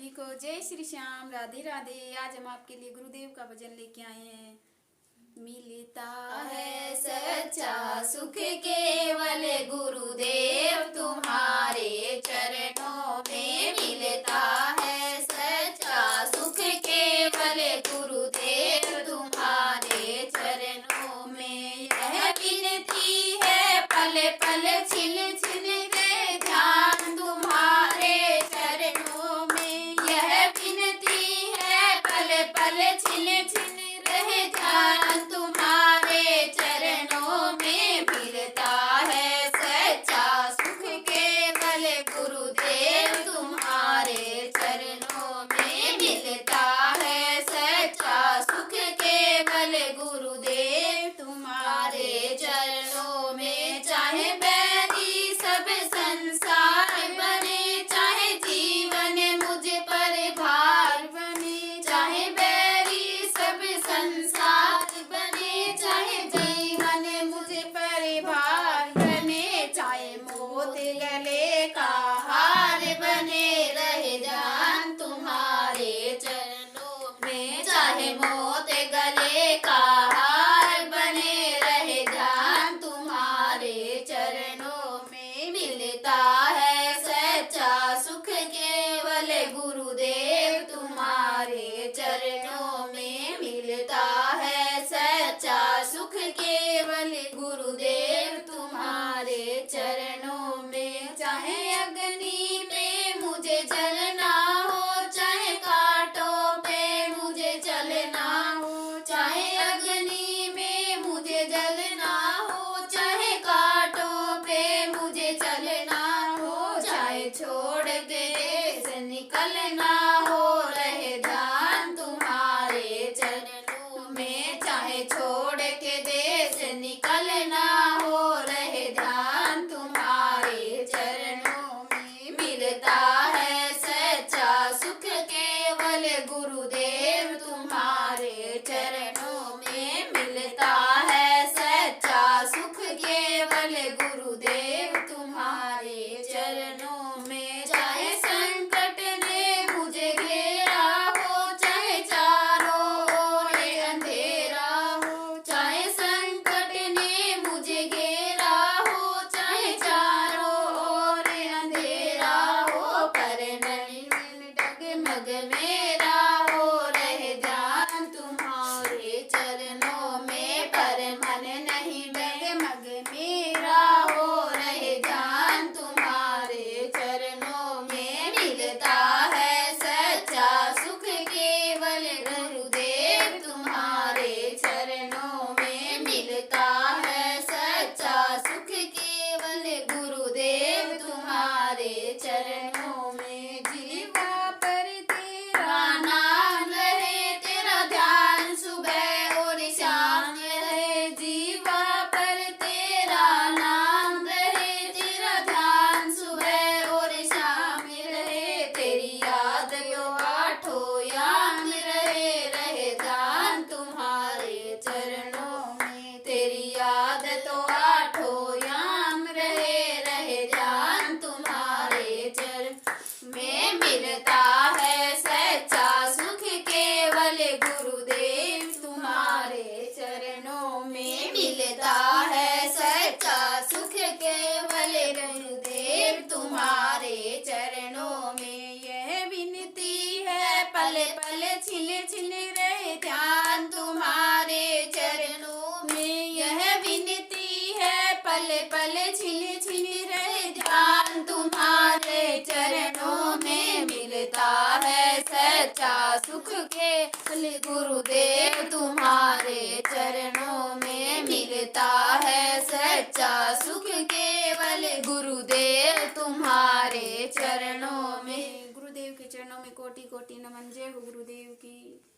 सभी को जय श्री श्याम, राधे राधे। आज हम आपके लिए गुरुदेव का भजन लेके आए हैं। मिलता है सच्चा सुख केवल गुरुदेव तुम्हारे चरणों में, मिलता है सच्चा सुख केवल गुरुदेव तुम्हारे चरणों में। यह विनती है पल पल छिन छिन के ध्यान तुम्हारे चरणों में। यह विनती है पल पल छिन छिन रहे ध्यान तुम्हारे चरणों में। मिलता है सच्चा सुख केवल गुरुदेव तुम्हारे चरणों में। मिलता है सच्चा सुख केवल गुरुदेव तुम्हारे चरणों में। चाहे बैरी सब संसार बने, चाहे जीवन मुझ पर भार बने। चाहे बैरी सब संसार बने, चाहे जीवन मुझ पर भार बने। चाहे मौत गले का हार बने, रहे ध्यान तुम्हारे चरणों में। चाहे मौत गले का हार बने, रहे ध्यान तुम्हारे चरणों में। मिलता है सच्चा सुख केवल गुरुदेव तुम्हारे चरणों में। मिलता है सच्चा सुख केवल गुरुदेव तुम्हारे चरणों में। चाहे अग्नि में मुझे जलना हो, चाहे कांटों पे मुझे चलना हो। चाहे अग्नि में मुझे जलना हो, चाहे कांटों पे मुझे चलना हो। चाहे छोड़ के देश निकलना हो, रहे ध्यान तुम्हारे चरणों में। चाहे छोड़ के देश निकलना हो, रहे ध्यान तुम्हारे चरणों में। मिलता है सच्चा सुख केवल गुरुदेव तुम्हारे चरणों में। मिलता है सच्चा सुख केवल गुरुदेव तुम्हारे चरणों में। चाहे संकट ने मुझे घेरा हो, चाहे चारों ओर अंधेरा हो। चाहे संकट ने मुझे घेरा हो, चाहे चारों ओर अंधेरा हो। पर नहीं डगमग मेरा हो, रहे ध्यान तुम्हारे चरणों में। पर मन नहीं डगमग मेरा हो, रहे ध्यान तुम्हारे चरणों में। मिलता है सच्चा सुख केवल गुरुदेव तुम्हारे चरणों में। मिलता है सच्चा सुख केवल गुरुदेव तुम्हारे चरणों में। जीवा पर तेरा नाम रहे, तेरा ध्यान सुबह और शाम रहे। जीवा पर तेरा नाम रहे, तेरा ध्यान सुबह और शाम रहे। तेरी याद यो आठों याम रहे, रहे ध्यान तुम्हारे चरणों में। तेरी याद तो आठों याम रहे, रहे ध्यान तुम्हारे चरण में। मिलता है सच्चा सुख केवल गुरुदेव तुम्हारे चरणों में। मिलता है सच्चा सुख केवल गुरुदेव तुम्हारे चरणों में। यह विनती है पल पल छिन छिन रहे ध्यान तुम्हारे चरणों में। यह विनती है पल पल छिन छिन रहे ध्यान तुम्हारे चरणों में। मिलता है सच्चा सुख केवल गुरुदेव तुम्हारे चरणों में। मिलता है सच्चा सुख केवल गुरुदेव तुम्हारे चरणों में। गुरुदेव के चरणों में कोटि कोटि नमन। जय हो गुरुदेव की।